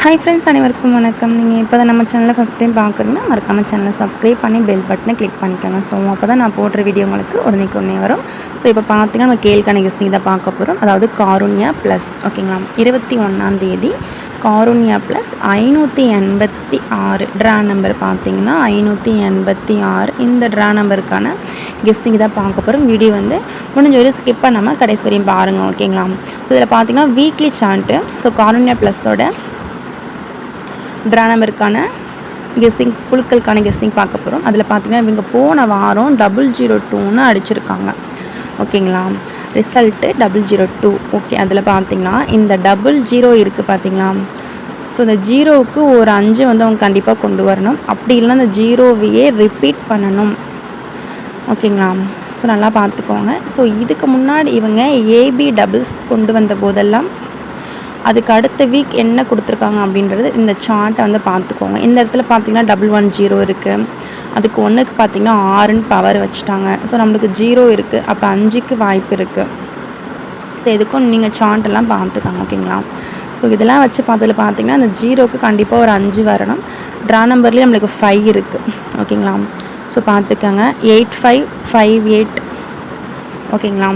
Hi friends, அனைவருக்கும் வணக்கம். நீங்கள் இப்போ தான் நம்ம சேனலை ஃபஸ்ட் டைம் பார்க்குறீங்கன்னா மறக்காமல் சேனலை சப்ஸ்கிரைப் பண்ணி பெல் பட்டனை கிளிக் பண்ணிக்கோங்க. ஸோ அப்போ தான் நான் போடுற வீடியோ உங்களுக்கு உடனே வரும். ஸோ இப்போ பார்த்தீங்கன்னா நம்ம கேள்கான கெஸ்டிங் தான் பார்க்க போகிறோம். அதாவது காருண்யா ப்ளஸ் ஓகேங்களா, 21 காருண்யா ப்ளஸ் 586 ட்ரா நம்பர் பார்த்தீங்கன்னா 586. இந்த ட்ரா நம்பருக்கான கெஸ்டிங் தான் பார்க்க போகிறோம். வீடியோ வந்து முடிஞ்ச வரையும் ஸ்கிப் பண்ணாமல் கடைசி வரையும் பாருங்கள் ஓகேங்களா. ஸோ இதில் பார்த்தீங்கன்னா வீக்லி சார்ட்டு. ஸோ காருண்யா ப்ளஸோட ட்ரா நம்பருக்கான கெஸ்ஸிங், குழுக்களுக்கான கெஸ்ஸிங் பார்க்க போகிறோம். அதில் பார்த்தீங்கன்னா இவங்க போன வாரம் 002ன்னு அடிச்சிருக்காங்க ஓகேங்களா. Result 002 okay. அதில் பார்த்தீங்கன்னா இந்த 00 இருக்குது பார்த்தீங்களா. ஸோ இந்த 0க்கு ஒரு 5 வந்து அவங்க கண்டிப்பாக கொண்டு வரணும். அப்படி இல்லைன்னா அந்த 0வையே ரிப்பீட் பண்ணணும் ஓகேங்களா. ஸோ நல்லா பார்த்துக்கோங்க. ஸோ இதுக்கு முன்னாடி இவங்க ஏபி டபுள்ஸ் கொண்டு வந்த போதெல்லாம் அதுக்கு அடுத்த வீக் என்ன கொடுத்துருக்காங்க அப்படின்றது இந்த சார்ட்டை வந்து பார்த்துக்கோங்க. இந்த இடத்துல பார்த்தீங்கன்னா 110 இருக்குது. அதுக்கு 1க்கு பார்த்தீங்கன்னா 6ன்னு பவர் வச்சுட்டாங்க. ஸோ நம்மளுக்கு 0 இருக்குது, அப்போ 5க்கு வாய்ப்பு இருக்குது. ஸோ இதுக்கும் நீங்கள் சார்ட்டெல்லாம் பார்த்துக்காங்க ஓகேங்களா. ஸோ இதெல்லாம் வச்சு பார்த்ததில் பார்த்தீங்கன்னா அந்த 0க்கு கண்டிப்பாக ஒரு 5 வரணும். ட்ரா நம்பர்லேயே நம்மளுக்கு 5 இருக்குது ஓகேங்களா. ஸோ பார்த்துக்கோங்க. 8558 ஓகேங்களா.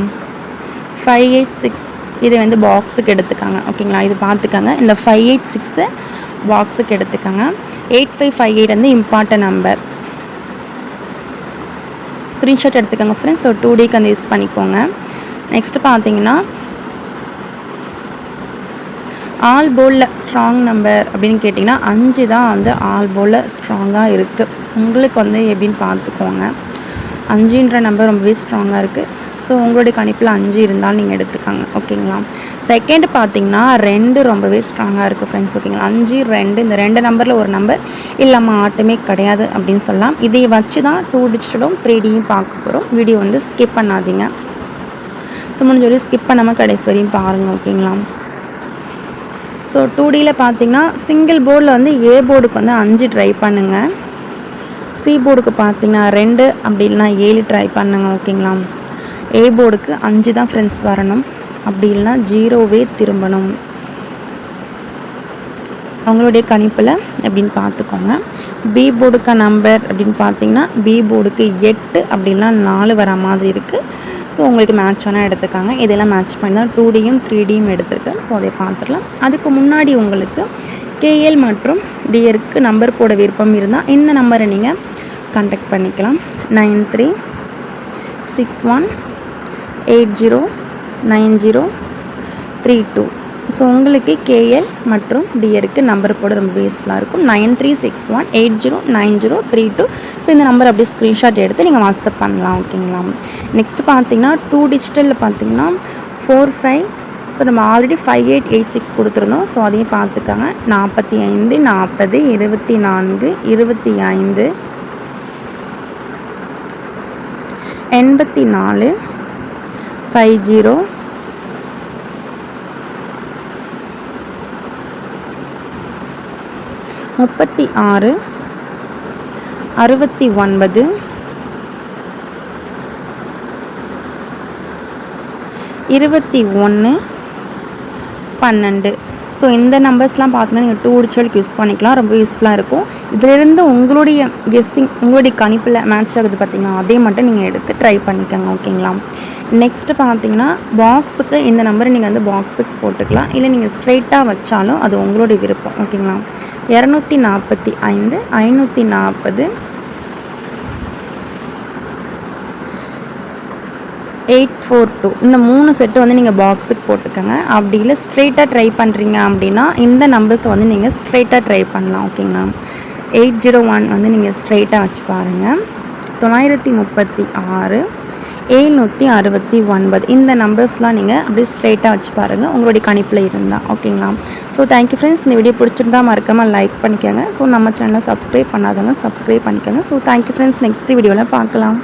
586 இதை வந்து பாக்ஸுக்கு எடுத்துக்காங்க ஓகேங்களா. இது பார்த்துக்கோங்க. இந்த 586 பாக்ஸுக்கு எடுத்துக்கோங்க. 8558 வந்து இம்பார்ட்டன்ட் நம்பர். ஸ்க்ரீன்ஷாட் எடுத்துக்கோங்க ஃப்ரெண்ட்ஸ். ஸோ 2Dக்கு வந்து யூஸ் பண்ணிக்கோங்க. நெக்ஸ்ட் பார்த்தீங்கன்னா ஆல் போலில் ஸ்ட்ராங் நம்பர் அப்படின்னு கேட்டிங்கன்னா 5 தான் வந்து ஆல் போலில் ஸ்ட்ராங்காக இருக்குது. உங்களுக்கு வந்து எப்படின்னு பார்த்துக்கோங்க. 5ன்ற நம்பர் ரொம்பவே ஸ்ட்ராங்காக இருக்குது. ஸோ உங்களுடைய கணிப்பில் 5 இருந்தாலும் நீங்கள் எடுத்துக்காங்க ஓகேங்களா. செகண்ட் பார்த்தீங்கன்னா 2 ரொம்பவே ஸ்ட்ராங்காக இருக்குது ஃப்ரெண்ட்ஸ் ஓகேங்களா. 5 2 இந்த 2 நம்பரில் ஒரு நம்பர் இல்லாமல் ஆட்டமே கிடையாது அப்படின்னு சொல்லலாம். இதை வச்சு தான் 2 டிஜிட்டலும் 3Dயும் பார்க்க போகிறோம். வீடியோ வந்து ஸ்கிப் பண்ணாதீங்க. ஸோ முடிஞ்ச வரையும் ஸ்கிப் பண்ணாமல் கடைசி வரையும் பாருங்கள் ஓகேங்களா. ஸோ 2Dயில் பார்த்தீங்கன்னா சிங்கிள் போர்டில் வந்து ஏ போர்டுக்கு வந்து 5 ட்ரை பண்ணுங்கள். சி போர்டுக்கு பார்த்தீங்கன்னா 2 அப்படி இல்லைனா 7 ட்ரை பண்ணுங்கள் ஓகேங்களா. ஏ போர்டுக்கு 5 தான் ஃப்ரெண்ட்ஸ் வரணும். அப்படி இல்லைனா 0வே திரும்பணும். அவங்களுடைய கணிப்பில் எப்படின்னு பார்த்துக்கோங்க. பி போர்டுக்கு நம்பர் அப்படின்னு பார்த்தீங்கன்னா பி போர்டுக்கு 8 அப்படின்னா 4 வர மாதிரி இருக்குது. ஸோ உங்களுக்கு மேட்ச் ஆனால் எடுத்துக்காங்க. இதெல்லாம் மேட்ச் பண்ணி தான் 2Dயும் 3Dயும் எடுத்துருக்கேன். ஸோ அதை பார்த்துடலாம். அதுக்கு முன்னாடி உங்களுக்கு கேஎல் மற்றும் டிஆருக்கு நம்பர் போட விருப்பம் இருந்தால் இந்த நம்பரை நீங்கள் கான்டாக்ட் பண்ணிக்கலாம். 9361809032. ஸோ உங்களுக்கு கேஎல் மற்றும் டிஆருக்கு நம்பர் போட ரொம்ப யூஸ்ஃபுல்லாக இருக்கும். 9361809032. ஸோ இந்த நம்பர் அப்படியே ஸ்க்ரீன்ஷாட் எடுத்து நீங்கள் வாட்ஸ்அப் பண்ணலாம் ஓகேங்களா. நெக்ஸ்ட் பார்த்தீங்கன்னா 2 டிஜிட்டலில் பார்த்தீங்கன்னா 45. ஸோ நம்ம ஆல்ரெடி 5886 கொடுத்துருந்தோம். ஸோ அதையும் பார்த்துக்கோங்க. 45 40 24 25 84 50 36 69 21 12. ஸோ இந்த நம்பர்ஸ்லாம் பார்த்தீங்கன்னா நீங்கள் 2 டிஜிட்டலுக்கு யூஸ் பண்ணிக்கலாம். ரொம்ப யூஸ்ஃபுல்லாக இருக்கும். இதிலிருந்து உங்களுடைய கெஸ்ஸிங், உங்களுடைய கணிப்பில் மேட்ச் ஆகுது பார்த்தீங்கன்னா அதே மட்டும் நீங்கள் எடுத்து ட்ரை பண்ணிக்கோங்க ஓகேங்களா. நெக்ஸ்ட்டு பார்த்தீங்கன்னா பாக்ஸுக்கு இந்த நம்பரை நீங்கள் வந்து பாக்ஸுக்கு போட்டுக்கலாம். இல்லை நீங்கள் ஸ்ட்ரைட்டாக வச்சாலும் அது உங்களுடைய விருப்பம் ஓகேங்களா. 245 540 842 இந்த 3 செட்டு வந்து நீங்கள் பாக்ஸுக்கு போட்டுக்கோங்க. அப்படி இல்லை ஸ்ட்ரெயிட்டாக ட்ரை பண்ணுறீங்க அப்படின்னா இந்த நம்பர்ஸை வந்து நீங்கள் ஸ்ட்ரெயிட்டாக ட்ரை பண்ணலாம் ஓகேங்களா. 801 வந்து நீங்கள் ஸ்ட்ரெயிட்டாக வச்சு பாருங்கள். 936 769 இந்த நம்பர்ஸ்லாம் நீங்கள் அப்படியே ஸ்ட்ரெயிட்டாக வச்சு பாருங்கள் உங்களுடைய கணிப்பில் இருந்தால் ஓகேங்களா. So thank you friends. இந்த வீடியோ பிடிச்சிருந்தா மறக்காமல் லைக் பண்ணிக்கோங்க. ஸோ நம்ம சேனலை சப்ஸ்கிரைப் பண்ணாதவங்க சப்ஸ்கிரைப் பண்ணிக்கோங்க. So thank you friends. நெக்ஸ்ட் வீடியோவில் பார்க்கலாம்.